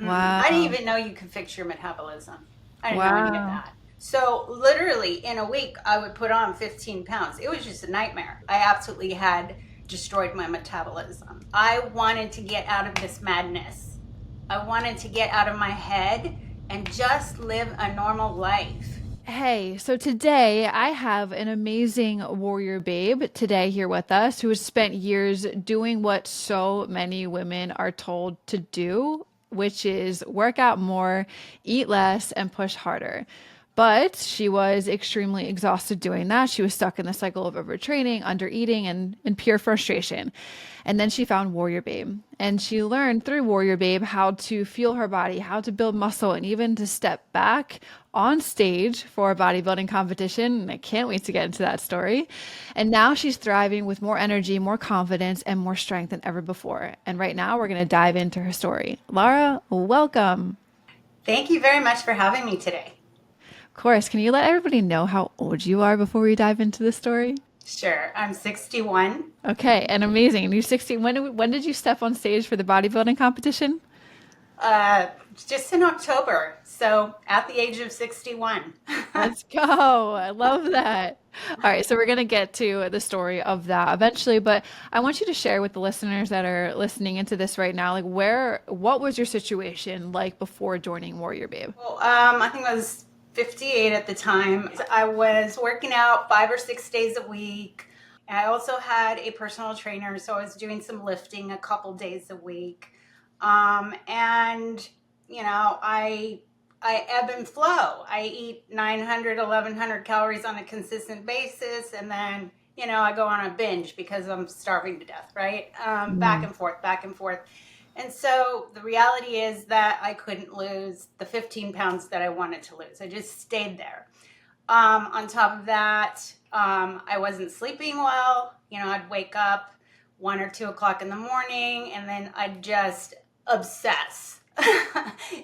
I didn't Wow. even know you could fix your metabolism. I didn't know any of Wow. that. So literally in a week, I would put on 15 pounds. It was just a nightmare. I absolutely had destroyed my metabolism. I wanted to get out of this madness. I wanted to get out of my head and just live a normal life. Hey, so today I have an amazing warrior babe today here with us who has spent years doing what so many women are told to do, which is work out more, eat less, and push harder. But she was extremely exhausted doing that. She was stuck in the cycle of overtraining, undereating, and pure frustration. And then she found Warrior Babe. And she learned through Warrior Babe how to fuel her body, how to build muscle, and even to step back on stage for a bodybuilding competition. And I can't wait to get into that story. And now she's thriving with more energy, more confidence, and more strength than ever before. And right now we're going to dive into her story. Lara, welcome. Thank you very much for having me today. Of course, can you let everybody know how old you are before we dive into the story? Sure, I'm 61. Okay, and amazing. And you're 16. When did you step on stage for the bodybuilding competition? Uh, just in October, so at the age of 61. Let's go. I love that. All right, so we're going to get to the story of that eventually, but I want you to share with the listeners that are listening into this right now, like what was your situation like before joining Warrior Babe? Well, I think I was 58 at the time. I was working out 5 or 6 days a week. I also had a personal trainer, so I was doing some lifting a couple days a week. And I ebb and flow. I eat 900, 1100 calories on a consistent basis, and then I go on a binge because I'm starving to death, right? Back Mm. and forth, back and forth. And so the reality is that I couldn't lose the 15 pounds that I wanted to lose. I just stayed there. On top of that, I wasn't sleeping well. I'd wake up 1 or 2 o'clock in the morning, and then I'd just obsess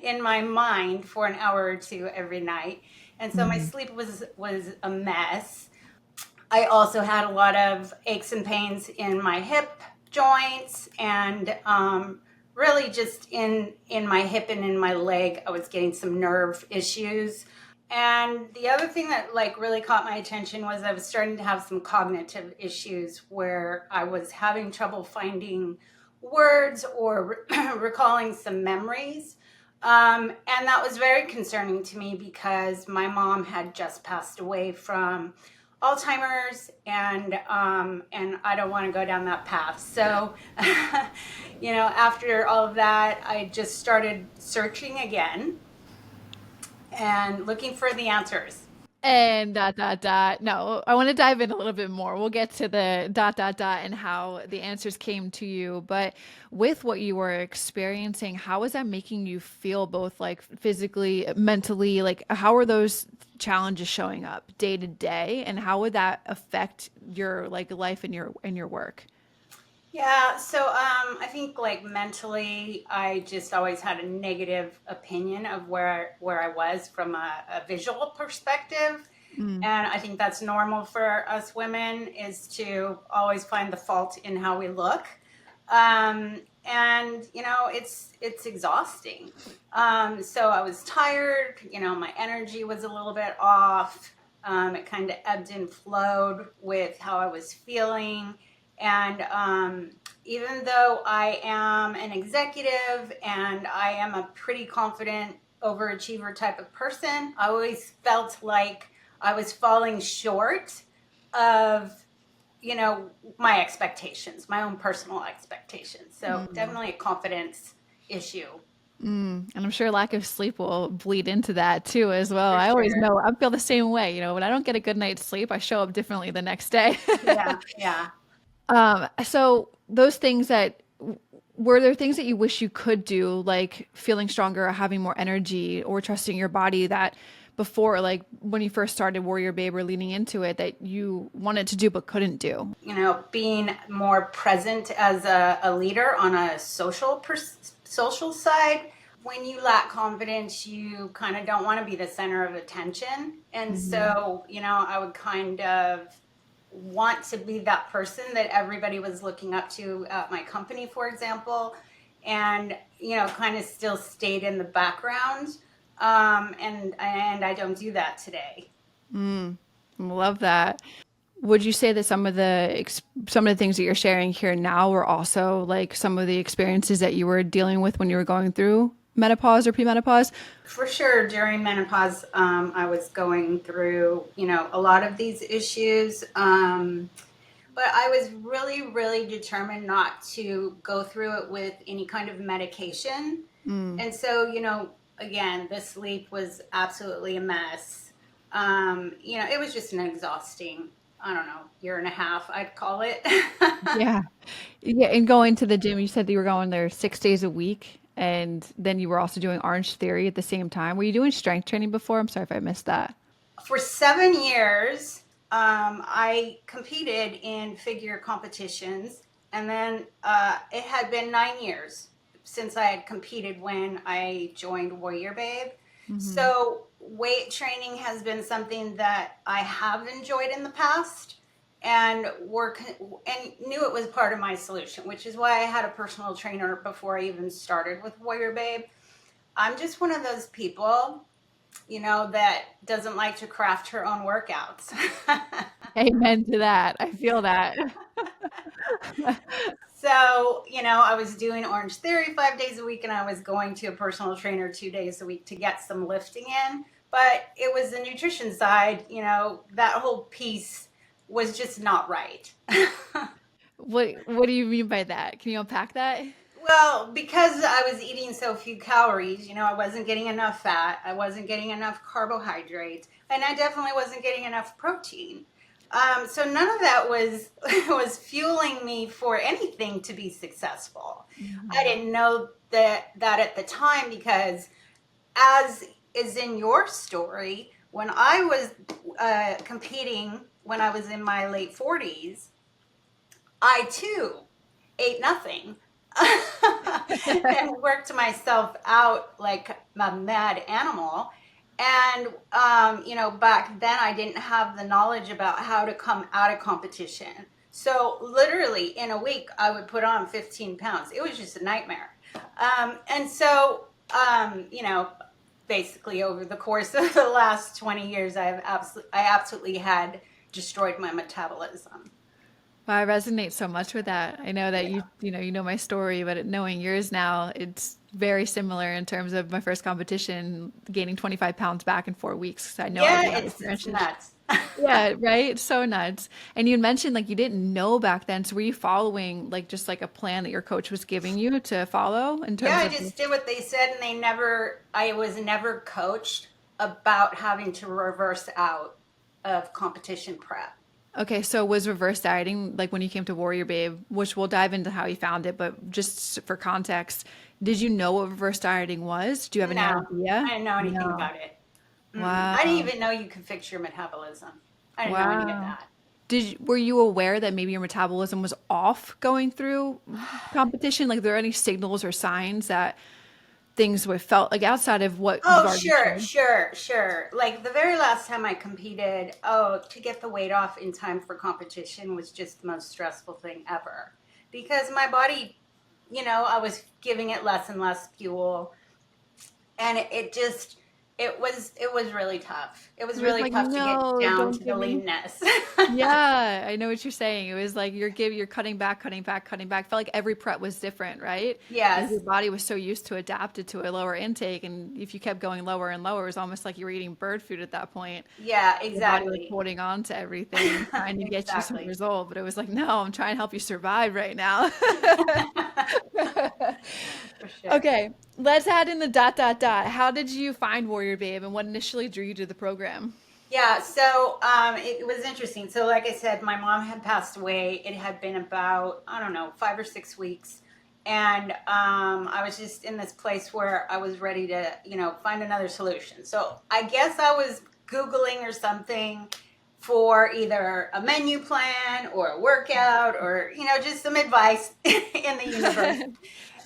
in my mind for an hour or two every night. And so my Mm. sleep was a mess. I also had a lot of aches and pains in my hip joints, and really just in my hip and in my leg. I was getting some nerve issues. And the other thing that like really caught my attention was I was starting to have some cognitive issues where I was having trouble finding words or recalling some memories. And that was very concerning to me because my mom had just passed away from Alzheimer's, and I don't want to go down that path. So, after all of that, I just started searching again and looking for the answers. And dot dot dot. No, I want to dive in a little bit more. We'll get to the dot dot dot and how the answers came to you. But with what you were experiencing, how was that making you feel both like physically, mentally? Like how are those challenges showing up day to day? And how would that affect your like life and your work? Yeah, so I think like mentally, I just always had a negative opinion of where I was from a visual perspective. Mm. And I think that's normal for us women is to always find the fault in how we look. And it's exhausting. So I was tired, my energy was a little bit off. It kind of ebbed and flowed with how I was feeling. And even though I am an executive and I am a pretty confident overachiever type of person, I always felt like I was falling short of, my expectations, my own personal expectations. So Mm. definitely a confidence issue Mm. And I'm sure lack of sleep will bleed into that too, as well. for I always sure. know I feel the same way. When I don't get a good night's sleep, I show up differently the next day. Yeah, yeah. So those things that were there things that you wish you could do, like feeling stronger, or having more energy, or trusting your body that before, like when you first started Warrior Babe or leaning into it, that you wanted to do but couldn't do? Being more present as a leader on a social side. When you lack confidence, you kind of don't want to be the center of attention. And Mhm. so, I would kind of want to be that person that everybody was looking up to at my company, for example. and kind of still stayed in the background. And I don't do that today. Love that. Would you say that some of the things that you're sharing here now were also like some of the experiences that you were dealing with when you were going through menopause or premenopause? For sure, during menopause, I was going through, a lot of these issues. But I was really, really determined not to go through it with any kind of medication. Mm. And so, again, the sleep was absolutely a mess. It was just an exhausting, I don't know, year and a half, I'd call it. Yeah. Yeah, and going to the gym, you said that you were going there 6 days a week, and then you were also doing Orange Theory at the same time. Were you doing strength training before? I'm sorry if I missed that. For 7 years, I competed in figure competitions, and then it had been 9 years since I had competed when I joined WarriorBabe. Hmm. So weight training has been something that I have enjoyed in the past, and knew it was part of my solution, which is why I had a personal trainer before I even started with WarriorBabe. I'm just one of those people that doesn't like to craft her own workouts. Amen to that. I feel that. So, I was doing Orange Theory 5 days a week, and I was going to a personal trainer 2 days a week to get some lifting in. But it was the nutrition side, that whole piece was just not right. What do you mean by that? Can you unpack that? Well, because I was eating so few calories, I wasn't getting enough fat, I wasn't getting enough carbohydrates, and I definitely wasn't getting enough protein. So none of that was was fueling me for anything to be successful. I Mhm. didn't know that at the time, because as is in your story, when I was competing when I was in my late 40s, I too ate nothing and worked myself out like a mad animal. And, back then I didn't have the knowledge about how to come out of competition. So, literally, in a week, I would put on 15 pounds. It was just a nightmare. And so, basically, over the course of the last 20 years, I absolutely had destroyed my metabolism. Well, I resonate so much with that. I know that Yeah. you know my story, but knowing yours now, it's very similar in terms of my first competition, gaining 25 pounds back in 4 weeks. I know Yeah, every it's experience. nuts. Yeah, right? It's so nuts. And you mentioned like you didn't know back then. So were you following like just like a plan that your coach was giving you to follow in Yeah, terms I of just did what they said, and I was never coached about having to reverse out of competition prep. okay, so was reverse dieting like when you came to Warrior Babe, which we'll dive into how you found it, but just for context, did you know what reverse dieting was? Do you have any No, I idea? didn't know anything No. about it. Mm-mm. I didn't Wow. even know you could fix your metabolism. I didn't know any of Wow. that. Were you aware that maybe your metabolism was off going through competition? Like, there any signals or signs that things were felt like outside of what you've Oh, already sure, shared? sure, sure. Like the very last time I competed, oh, to get the weight off in time for competition was just the most stressful thing ever, because my body, I was giving it less and less fuel, and it was really tough. It was It was really like, tough to get no, down don't to the give me. leanness. Yeah, I know what you're saying. It was like you're cutting back, cutting back, cutting back. Felt like every prep was different, right? Because Yes. your body was so used to adapted to a lower intake, and if you kept going lower and lower, it was almost like you were eating bird food at that point. Yeah, Your body was exactly. holding on to everything, trying to get you some Exactly. result. But it was like, no, I'm trying to help you survive right now. For sure. Okay, let's add in the dot dot dot. How did you find Warrior Babe, and what initially drew you to the program? Yeah, so it was interesting. So, like I said, my mom had passed away. It had been about, I don't know, 5 or 6 weeks. And I was just in this place where I was ready to, find another solution. So, I guess I was Googling or something for either a menu plan or a workout, or, just some advice in the universe.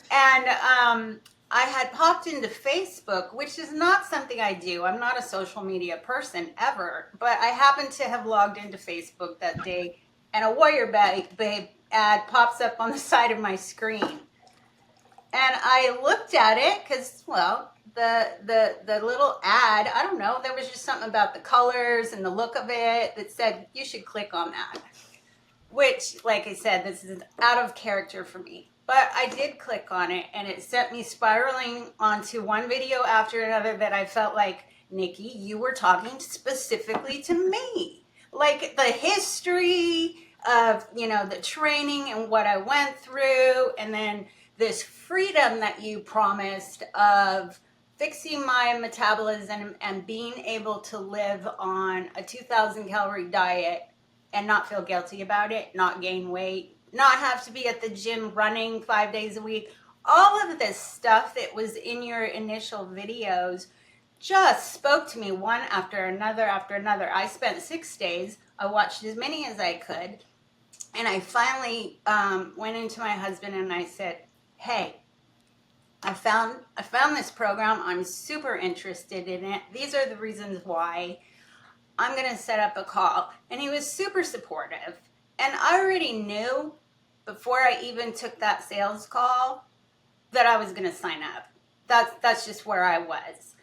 And I had popped into Facebook, which is not something I do. I'm not a social media person ever, but I happened to have logged into Facebook that day, and a Warrior Babe ad pops up on the side of my screen. And I looked at it because, well, the little ad, I don't know, there was just something about the colors and the look of it that said you should click on that. Which, like I said, this is out of character for me. But I did click on it, and it sent me spiraling onto one video after another that I felt like, Nikki, you were talking specifically to me. Like the history of, the training and what I went through, and then this freedom that you promised of fixing my metabolism and being able to live on a 2,000 calorie diet and not feel guilty about it, not gain weight, not have to be at the gym running 5 days a week. All of this stuff that was in your initial videos just spoke to me one after another after another. I spent 6 days. I watched as many as I could. And I finally went into my husband and I said, hey, I found this program. I'm super interested in it. These are the reasons why. I'm going to set up a call. And he was super supportive. And I already knew before I even took that sales call that I was going to sign up. That's just where I was.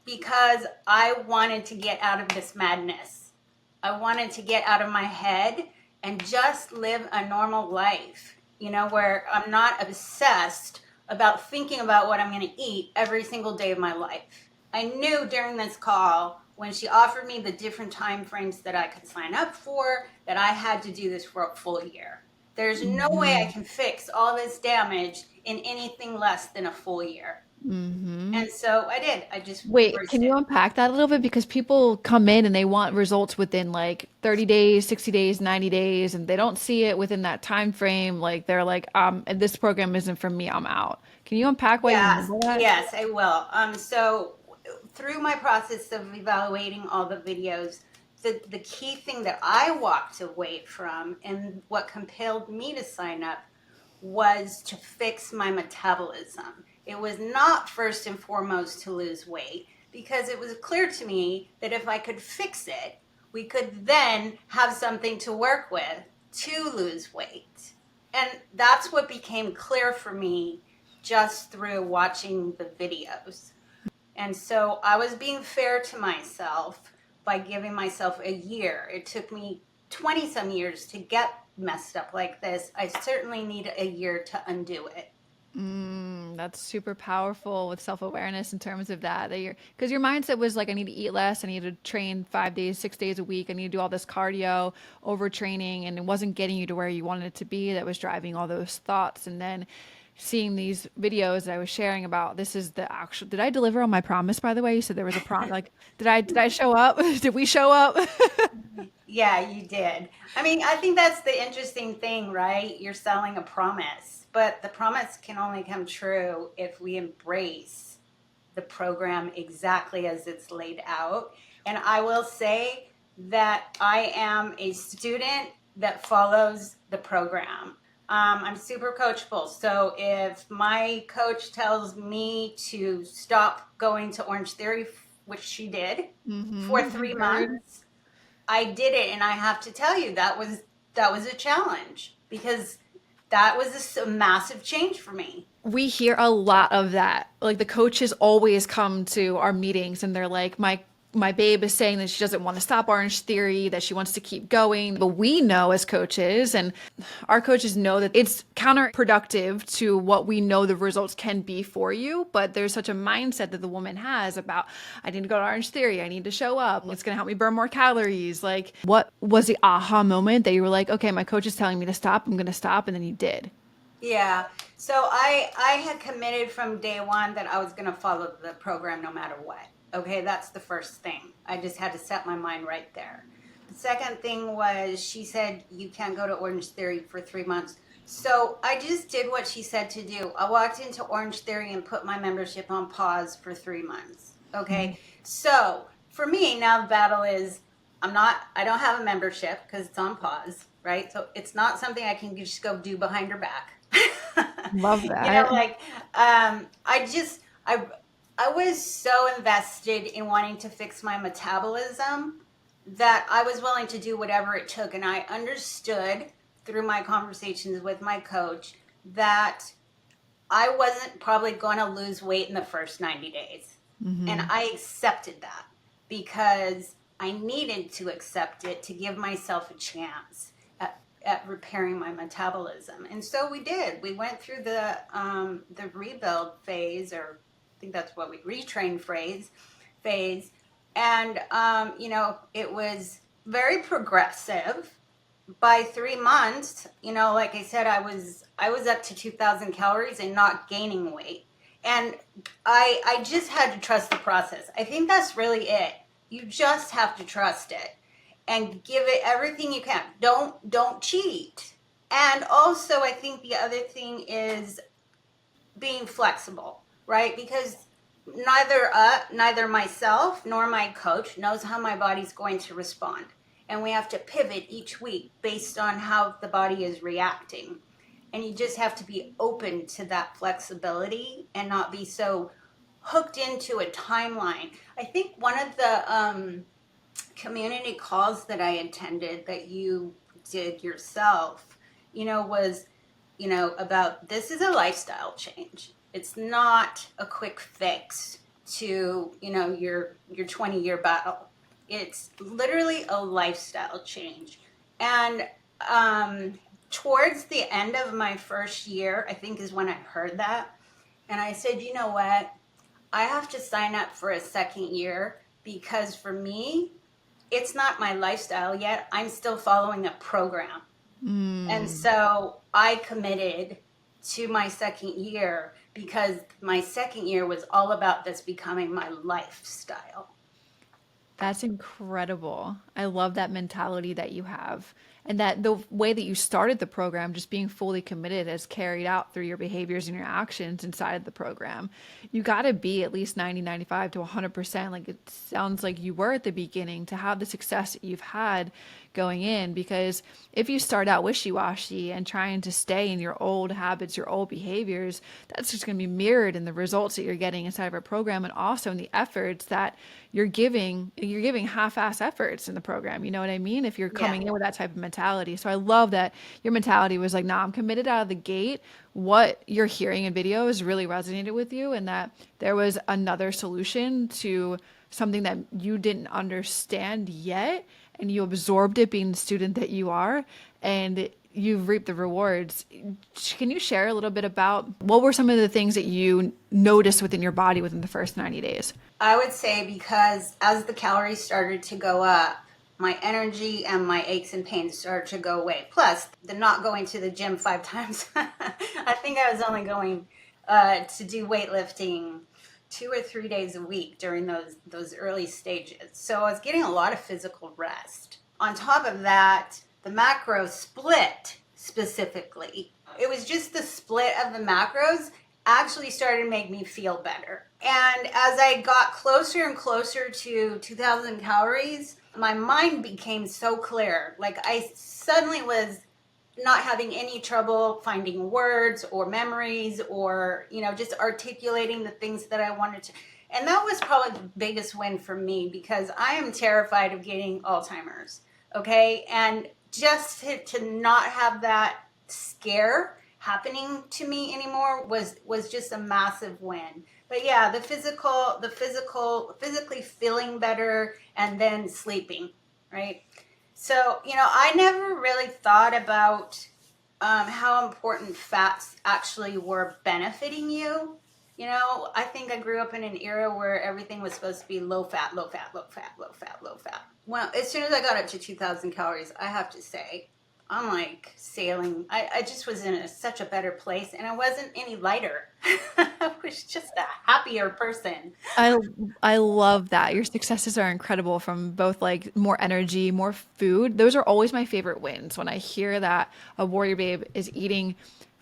Because I wanted to get out of this madness. I wanted to get out of my head and just live a normal life, where I'm not obsessed about thinking about what I'm going to eat every single day of my life. I knew during this call, when she offered me the different time frames that I could sign up for, that I had to do this for a full year. There's no way I can fix all this damage in anything less than a full year. And so I did. I just Wait, embraced can you it. unpack that a little bit? Because people come in and they want results within like 30 days, 60 days, 90 days, and they don't see it within that time frame. Like they're like, this program isn't for me, I'm out. Can you unpack what you mean Yes, by that? yes, I will. So through my process of evaluating all the videos, the key thing that I walked away from and what compelled me to sign up was to fix my metabolism. It was not first and foremost to lose weight because it was clear to me that if I could fix it, we could then have something to work with to lose weight. And that's what became clear for me just through watching the videos. And so I was being fair to myself by giving myself a year. It took me 20 some years to get messed up like this. I certainly need a year to undo it. That's super powerful with self-awareness in terms of that you're because your mindset was like, I need to eat less, I need to train 5 days, 6 days a week, I need to do all this cardio, overtraining, and it wasn't getting you to where you wanted it to be. That was driving all those thoughts. And then seeing these videos that I was sharing about, this is the actual, did I deliver on my promise, by the way? You said there was a prom, like, did I show up? Did we show up? Yeah, you did. I mean, I think that's the interesting thing, right? You're selling a promise, but the promise can only come true if we embrace the program exactly as it's laid out. And I will say that I am a student that follows the program. I'm super coachable. So if my coach tells me to stop going to Orange Theory, which she did for I three heard. months, I did it. And I have to tell you, that was a challenge because that was a massive change for me. We hear a lot of that. Like the coaches always come to our meetings and they're like, my babe is saying that she doesn't want to stop Orange Theory, that she wants to keep going. But we know as coaches, and our coaches know that it's counterproductive to what we know the results can be for you. But there's such a mindset that the woman has about, I need to go to Orange Theory, I need to show up, it's going to help me burn more calories. Like, what was the aha moment that you were like, okay, my coach is telling me to stop, I'm going to stop, and then you did? Yeah. So I had committed from day one that I was going to follow the program no matter what. Okay, that's the first thing. I just had to set my mind right there. The second thing was she said you can't go to Orange Theory for 3 months. So I just did what she said to do. I walked into Orange Theory and put my membership on pause for 3 months. Okay. So for me, now the battle is I don't have a membership because it's on pause, right? So it's not something I can just go do behind her back. Love You know, that. like I I was so invested in wanting to fix my metabolism that I was willing to do whatever it took. And I understood through my conversations with my coach that I wasn't probably going to lose weight in the first 90 days. And Mm-hmm. I accepted that because I needed to accept it to give myself a chance at repairing my metabolism. And so we did. We went through the rebuild phase, or I think that's what we retrain phase. And, it was very progressive. By 3 months, like I said, I was up to 2,000 calories and not gaining weight. And I just had to trust the process. I think that's really it. You just have to trust it and give it everything you can. Don't cheat. And also, I think the other thing is being flexible, right? Because neither myself nor my coach knows how my body's going to respond, and we have to pivot each week based on how the body is reacting. And you just have to be open to that flexibility and not be so hooked into a timeline. I think one of the community calls that I attended that you did yourself, was, about this is a lifestyle change. It's not a quick fix to, your 20-year battle. It's literally a lifestyle change. And towards the end of my first year, I think is when I heard that. And I said, you know what? I have to sign up for a second year because for me, it's not my lifestyle yet. I'm still following a program. And Mm. so I committed to my second year because my second year was all about this becoming my lifestyle. That's incredible. I love that mentality that you have. And that the way that you started the program, just being fully committed, has carried out through your behaviors and your actions inside of the program. You got to be at least 90, 95 to 100%. Like it sounds like you were at the beginning to have the success that you've had going in. Because if you start out wishy washy and trying to stay in your old habits, your old behaviors, that's just going to be mirrored in the results that you're getting inside of our program and also in the efforts that you're giving half-ass efforts in the program. You know what I mean? If you're Yeah. coming in with that type of mentality. So I love that your mentality was like, nah, I'm committed out of the gate. What you're hearing in videos really resonated with you, and that there was another solution to something that you didn't understand yet, and you absorbed it being the student that you are, and you've reaped the rewards. Can you share a little bit about what were some of the things that you noticed within your body within the first 90 days? I would say because as the calories started to go up, my energy and my aches and pains started to go away. Plus, the not going to the gym 5 times. I think I was only going to do weightlifting 2 or 3 days a week during those early stages. So I was getting a lot of physical rest. On top of that, the macro split specifically. It was just the split of the macros actually started to make me feel better. And as I got closer and closer to 2,000 calories, my mind became so clear. Like I suddenly was not having any trouble finding words or memories or, just articulating the things that I wanted to. And that was probably the biggest win for me because I am terrified of getting Alzheimer's. Okay. And just to not have that scare happening to me anymore was just a massive win. But yeah, physically feeling better and then sleeping, right? So, I never really thought about how important fats actually were benefiting you. I think I grew up in an era where everything was supposed to be low fat, low fat, low fat, low fat, low fat. Well, as soon as I got up to 2,000 calories, I have to say, I'm like sailing. I just was in such a better place and I wasn't any lighter. I was just a happier person. I I love that. Your successes are incredible from both like more energy, more food. Those are always my favorite wins when I hear that a warrior babe is eating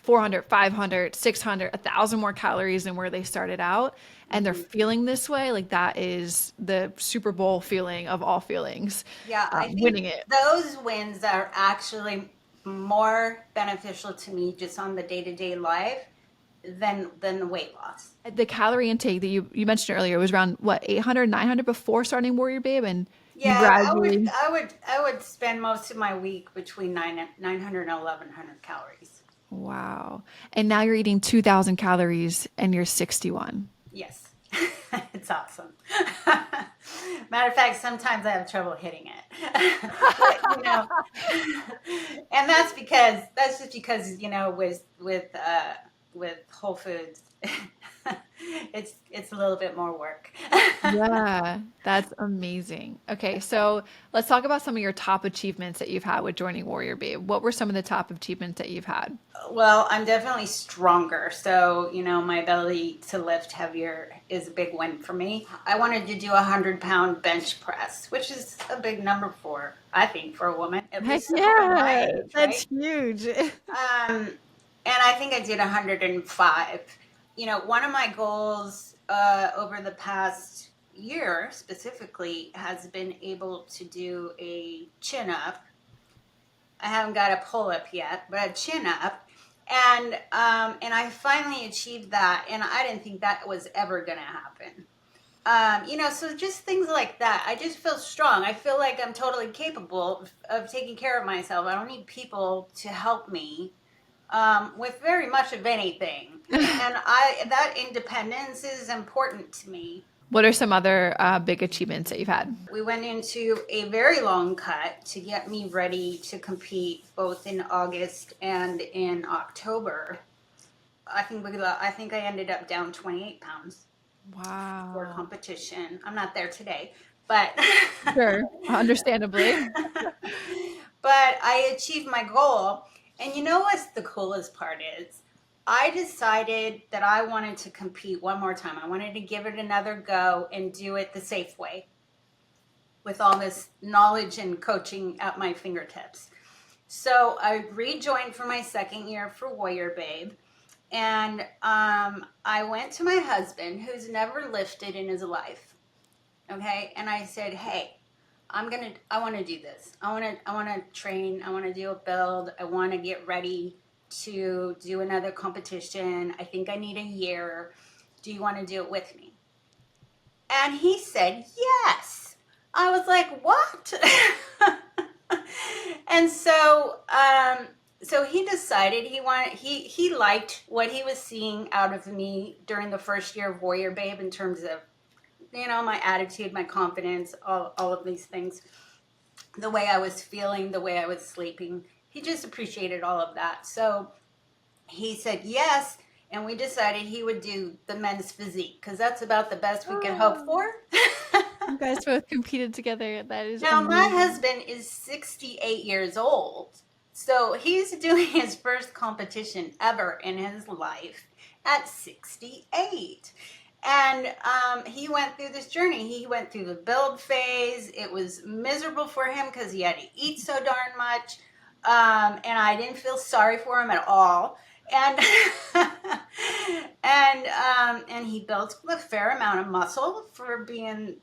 400, 500, 600, 1,000 more calories than where they started out and they're Mhm. feeling this way. Like that is the Super Bowl feeling of all feelings, Yeah, I think winning it. those wins are actually more beneficial to me just on the day-to-day life than the weight loss. The calorie intake that you mentioned earlier was around what, 800, 900 before starting Warrior Babe, and you Yeah, I would gradually. I would I would spend most of my week between 900 and 1,100 calories. Wow. And now you're eating 2,000 calories and you're 61. Yes. It's awesome. Matter of fact, sometimes I have trouble hitting it. But, and that's just because, with Whole Foods, it's a little bit more work. Yeah, that's amazing. Okay, so let's talk about some of your top achievements that you've had with joining Warrior Babe. What were some of the top achievements that you've had? Well, I'm definitely stronger. So, my ability to lift heavier is a big win for me. I wanted to do a 100-pound bench press, which is a big number I think, for a woman, at Heck least someone my yeah, age, that's right? huge. Um, and I think I did 105. One of my goals over the past year specifically has been able to do a chin up. I haven't got a pull up yet, but a chin up, and I finally achieved that, and I didn't think that was ever going to happen. So just things like that. I just feel strong. I feel like I'm totally capable of taking care of myself. I don't need people to help me with very much of anything, and I that independence is important to me. What are some other big achievements that you've had? We went into a very long cut to get me ready to compete both in August and in October. I think I ended up down 28 pounds for Wow. competition. I'm not there today, but Sure, understandably. but I achieved my goal. And you know what's the coolest part is? I decided that I wanted to compete one more time. I wanted to give it another go and do it the safe way with all this knowledge and coaching at my fingertips. So I rejoined for my second year for Warrior Babe. And I went to my husband, who's never lifted in his life. Okay. And I said, hey, I want to do this. I want to train. I want to do a build. I want to get ready to do another competition. I think I need a year. Do you want to do it with me? And he said, yes. I was like, what? And so he decided he liked what he was seeing out of me during the first year of Warrior Babe in terms of, my attitude, my confidence, all of these things, the way I was feeling, the way I was sleeping. He just appreciated all of that. So he said yes, and we decided he would do the men's physique because that's about the best we could hope Oh, for. you guys both competed together. That is Now, my amazing. husband is 68 years old. So he's doing his first competition ever in his life at 68. And he went through this journey. He went through the build phase. It was miserable for him because he had to eat so darn much. And I didn't feel sorry for him at all. And and he built a fair amount of muscle for being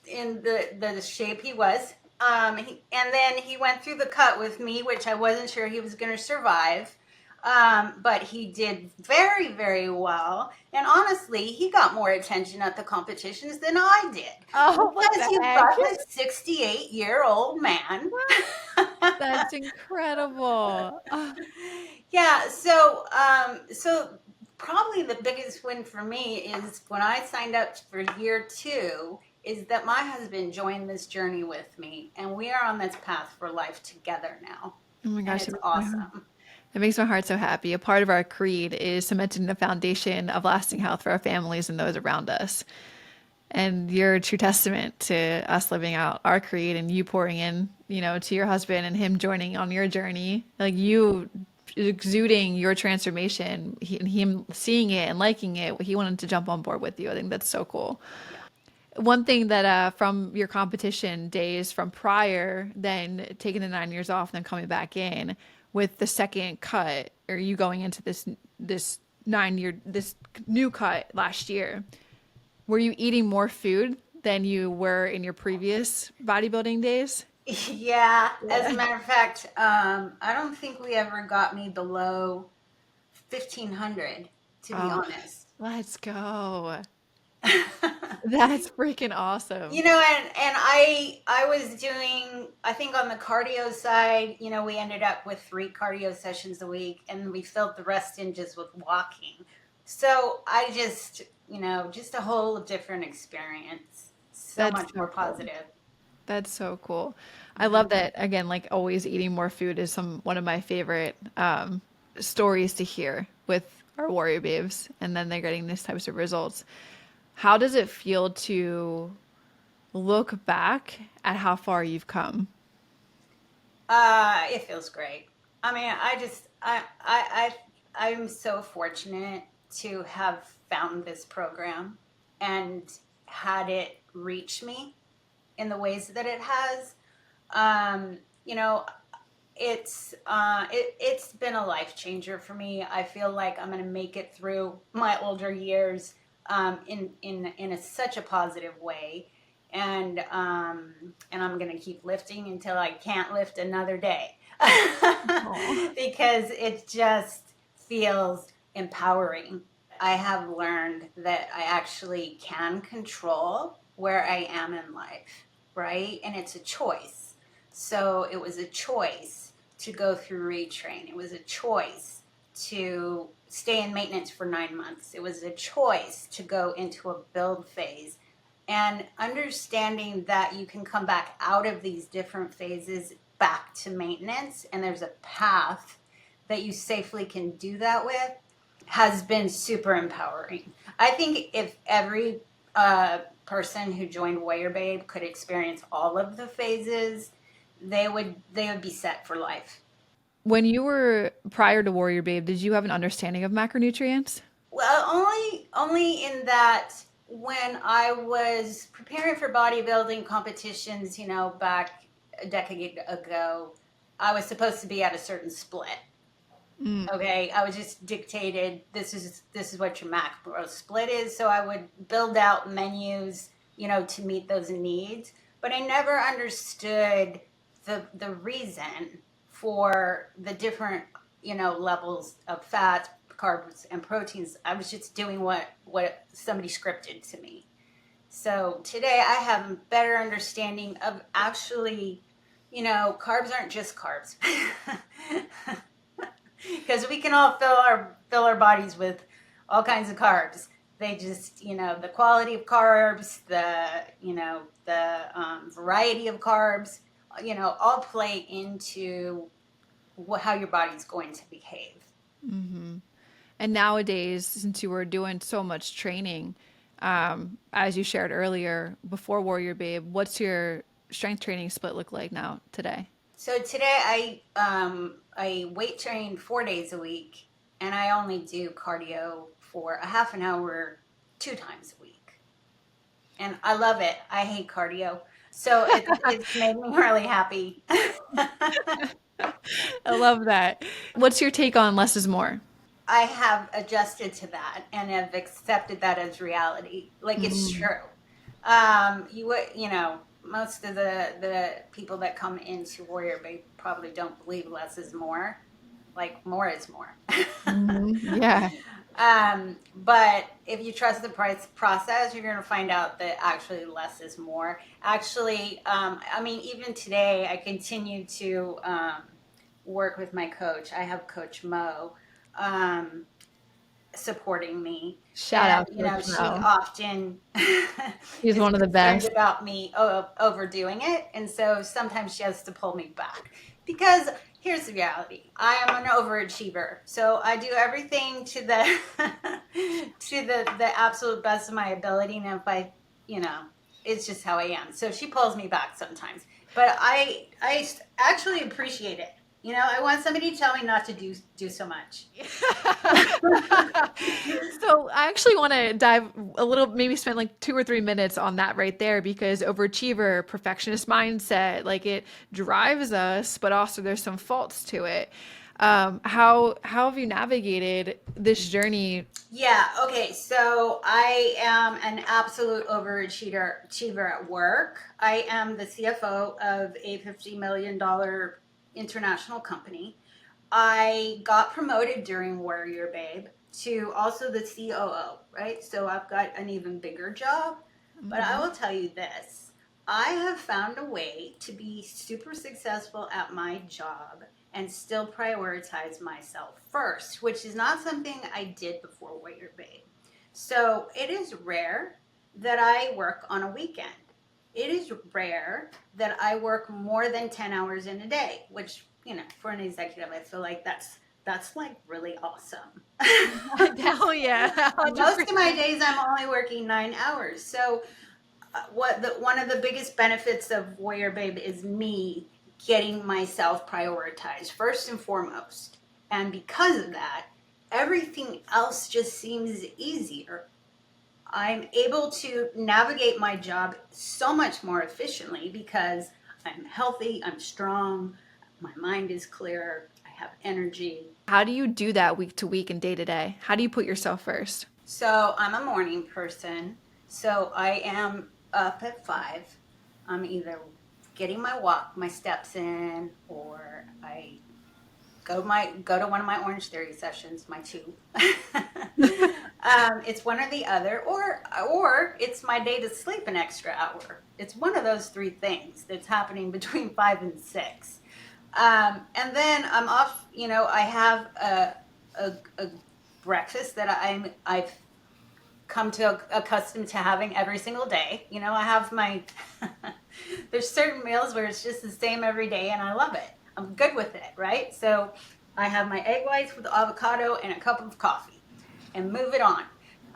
in the shape he was. And then he went through the cut with me, which I wasn't sure he was going to survive. But he did very, very well. And honestly, he got more attention at the competitions than I did Oh, what because the you've heck? got this 68-year-old man. That's incredible. Yeah, so probably the biggest win for me is when I signed up for year 2 is that my husband joined this journey with me and we are on this path for life together now. Oh my And gosh, it's awesome. it makes my heart so happy. A part of our creed is cementing the foundation of lasting health for our families and those around us. And you're a true testament to us living out our creed and you pouring in, to your husband and him joining on your journey. Like you exuding your transformation, and him seeing it and liking it, he wanted to jump on board with you. I think that's so cool. Yeah. One thing that from your competition days from prior, then taking the 9 years off, then coming back in with the second cut, or you going into this 9 year this new cut last year, were you eating more food than you were in your previous bodybuilding days? Yeah, as a Yeah. matter of fact, I don't think we ever got me below 1,500, to be Oh, honest. let's go. That's freaking awesome. And I was doing, I think on the cardio side, we ended up with 3 cardio sessions a week, and we filled the rest in just with walking. So I just a whole different experience, so That's much so more cool. positive. That's so cool. I love Mhm. that again, like always eating more food is one of my favorite stories to hear with our warrior babes, and then they're getting these types of results. How does it feel to look back at how far you've come? It feels great. I mean, I'm so fortunate to have found this program and had it reach me in the ways that it has. Um, you know, it's been a life changer for me. I feel like I'm going to make it through my older years such a positive way, and I'm going to keep lifting until I can't lift another day Oh, because it just feels empowering. I have learned that I actually can control where I am in life, right? And it's a choice. So it was a choice to go through retrain. It was a choice to stay in maintenance for 9 months. It was a choice to go into a build phase. And understanding that you can come back out of these different phases back to maintenance, and there's a path that you safely can do that with, has been super empowering. I think if every person who joined WarriorBabe could experience all of the phases, they would be set for life. when you were prior to Warrior Babe, did you have an understanding of macronutrients? Well, only in that when I was preparing for bodybuilding competitions, back a decade ago, I was supposed to be at a certain split. Mm, Okay, I was just dictated, this is what your macro split is, so I would build out menus, to meet those needs, but I never understood the reason for the different, levels of fats, carbs, and proteins. I was just doing what somebody scripted to me. So today I have a better understanding of actually, carbs aren't just carbs. Because we can all fill our bodies with all kinds of carbs. They just, the quality of carbs, the variety of carbs, all play into how your body's going to behave. hmm. And nowadays, since you were doing so much training, as you shared earlier, before Warrior Babe, what's your strength training split look like now today? So today I weight train 4 days a week, and I only do cardio for a half an hour 2 times a week. And I love it. I hate cardio. So it's made me really happy. I love that. What's your take on less is more? I have adjusted to that and have accepted that as reality. Like, it's Mm, true. Most of the people that come into Warrior Bay probably don't believe less is more. Like, more is more. yeah. But if you trust the price process, you're going to find out that actually less is more. Actually, I mean, even today, I continue to work with my coach. I have Coach Mo um, supporting me. Shout And, out Coach she Mel. often He's is one of the concerned best. about me overdoing it. And so sometimes she has to pull me back. Because here's the reality, I am an overachiever. So I do everything to the the absolute best of my ability. And if you know, it's just how I am. So she pulls me back sometimes. But I actually appreciate it. I want somebody to tell me not to do so much. So I actually want to dive a little, maybe spend like 2 or 3 minutes on that right there because overachiever, perfectionist mindset, like it drives us, but also there's some faults to it. How have you navigated this journey? Yeah, okay. So I am an absolute overachiever at work. I am the CFO of a $50 million international company. I got promoted during Warrior Babe to also the COO, right? So I've got an even bigger job. But I will tell you this. I have found a way to be super successful at my job and still prioritize myself first, which is not something I did before Warrior Babe. So it is rare that I work on a weekend. It is rare that I work more than 10 hours in a day, which, for an executive, I feel like that's like really awesome. Hell yeah, Most of my 100%. days I'm only working 9 hours. So one of the biggest benefits of Warrior Babe is me getting myself prioritized first and foremost. And because of that, everything else just seems easier. I'm able to navigate my job so much more efficiently because I'm healthy, I'm strong, my mind is clear, I have energy. How do you do that week to week and day to day? How do you put yourself first? So I'm a morning person. So I am up at 5. I'm either getting my steps in, or I go to one of my Orange Theory sessions, my two. It's one or the other, or it's my day to sleep an extra hour. It's one of those three things that's happening between 5 and 6. And then I'm off. I have a breakfast that I've come to accustomed to having every single day. I have my there's certain meals where it's just the same every day and I love it. I'm good with it, right? So I have my egg whites with avocado and a cup of coffee and move it on.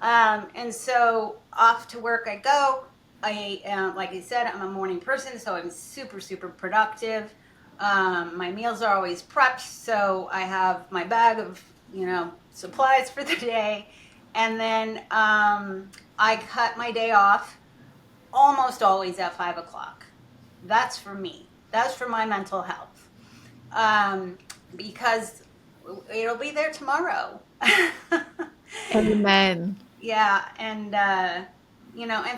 And so off to work I go. Like I said, I'm a morning person, so I'm super, super productive. My meals are always prepped, so I have my bag of, supplies for the day. And then I cut my day off almost always at 5 o'clock. That's for me. That's for my mental health. Because it'll be there tomorrow. Amen. Yeah, and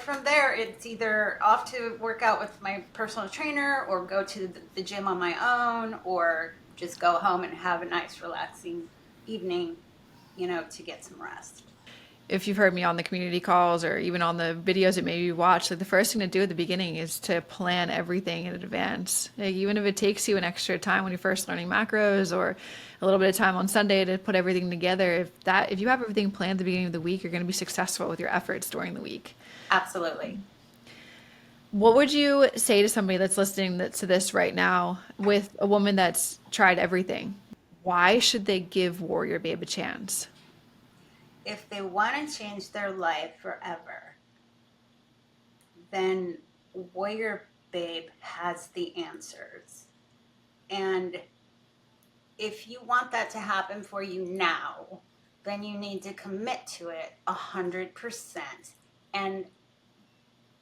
from there it's either off to work out with my personal trainer or go to the gym on my own or just go home and have a nice relaxing evening, to get some rest. If you've heard me on the community calls or even on the videos that maybe you watch, like the first thing to do at the beginning is to plan everything in advance. Like even if it takes you an extra time when you're first learning macros or a little bit of time on Sunday to put everything together, if you have everything planned at the beginning of the week, you're going to be successful with your efforts during the week. Absolutely. What would you say to somebody that's listening to this right now with a woman that's tried everything? Why should they give Warrior Babe a chance? If they want to change their life forever, then Warrior Babe has the answers. And if you want that to happen for you now, then you need to commit to it 100% and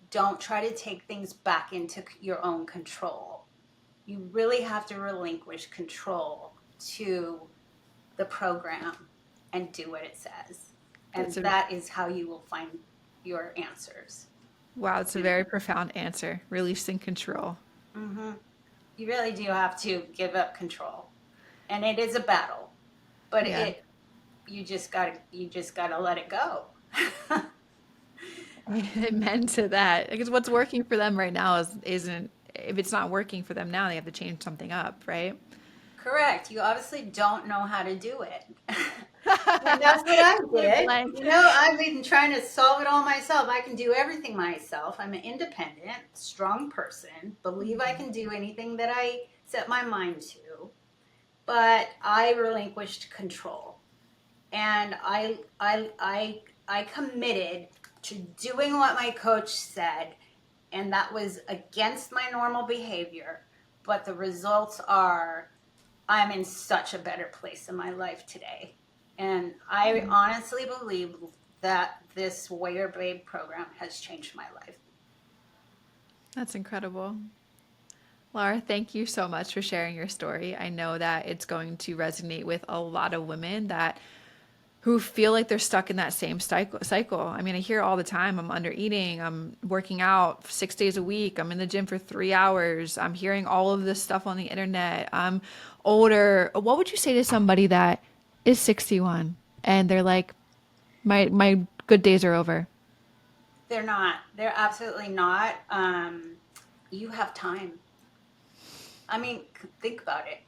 don't try to take things back into your own control. You really have to relinquish control to the program and do what it says. And That's a that is how you will find your answers. Wow, it's a very profound answer. Releasing control. Hmm. You really do have to give up control. And it is a battle, but Yeah. you just gotta let it go. Amen to that. Because what's working for them right now isn't if it's not working for them now, they have to change something up, right? Correct. You obviously don't know how to do it. And that's what I Point did. blank. I've been trying to solve it all myself. I can do everything myself. I'm an independent, strong person, believe I can do anything that I set my mind to. But I relinquished control. And I committed to doing what my coach said, and that was against my normal behavior. But the results are I'm in such a better place in my life today. And I honestly believe that this Warrior Babe program has changed my life. That's incredible. Laura, thank you so much for sharing your story. I know that it's going to resonate with a lot of women that who feel like they're stuck in that same cycle. I mean, I hear all the time, I'm under eating, I'm working out 6 days a week, I'm in the gym for 3 hours, I'm hearing all of this stuff on the internet, I'm older. What would you say to somebody that is 61 and they're like, my good days are over? They're not. They're absolutely not. You have time. I mean, think about it.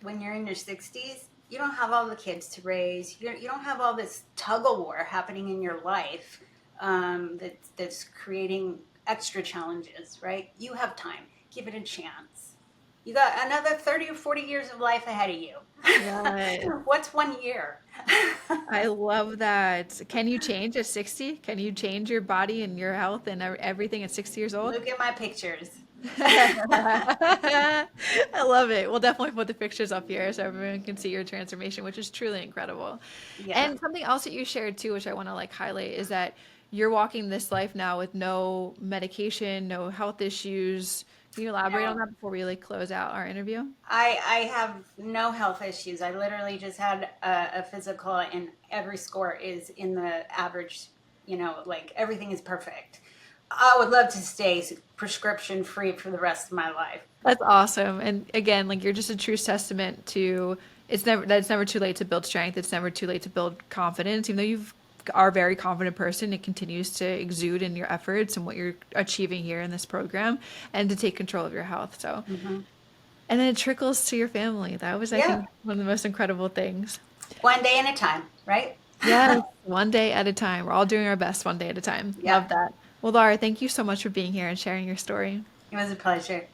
When you're in your 60s, you don't have all the kids to raise. You don't have all this tug of war happening in your life that's creating extra challenges, right? You have time. Give it a chance. You got another 30 or 40 years of life ahead of you. Yes. What's 1 year? I love that. Can you change at 60? Can you change your body and your health and everything at 60 years old? Look at my pictures. I love it. We'll definitely put the pictures up here so everyone can see your transformation, which is truly incredible. Yeah. And something else that you shared too, which I want to like highlight, is that you're walking this life now with no medication, no health issues. Can you elaborate on No. that before we like close out our interview? I have no health issues. I literally just had a physical, and every score is in the average, like everything is perfect. I would love to stay prescription free for the rest of my life. That's awesome. And again, like you're just a true testament to it's never too late to build strength. It's never too late to build confidence. Even though you are a very confident person, it continues to exude in your efforts and what you're achieving here in this program and to take control of your health. So, Hmm. and then it trickles to your family. That was, I Yeah. think, one of the most incredible things. One day at a time, right? Yes, one day at a time. We're all doing our best one day at a time. Yeah. Love that. Well, Laura, thank you so much for being here and sharing your story. It was a pleasure.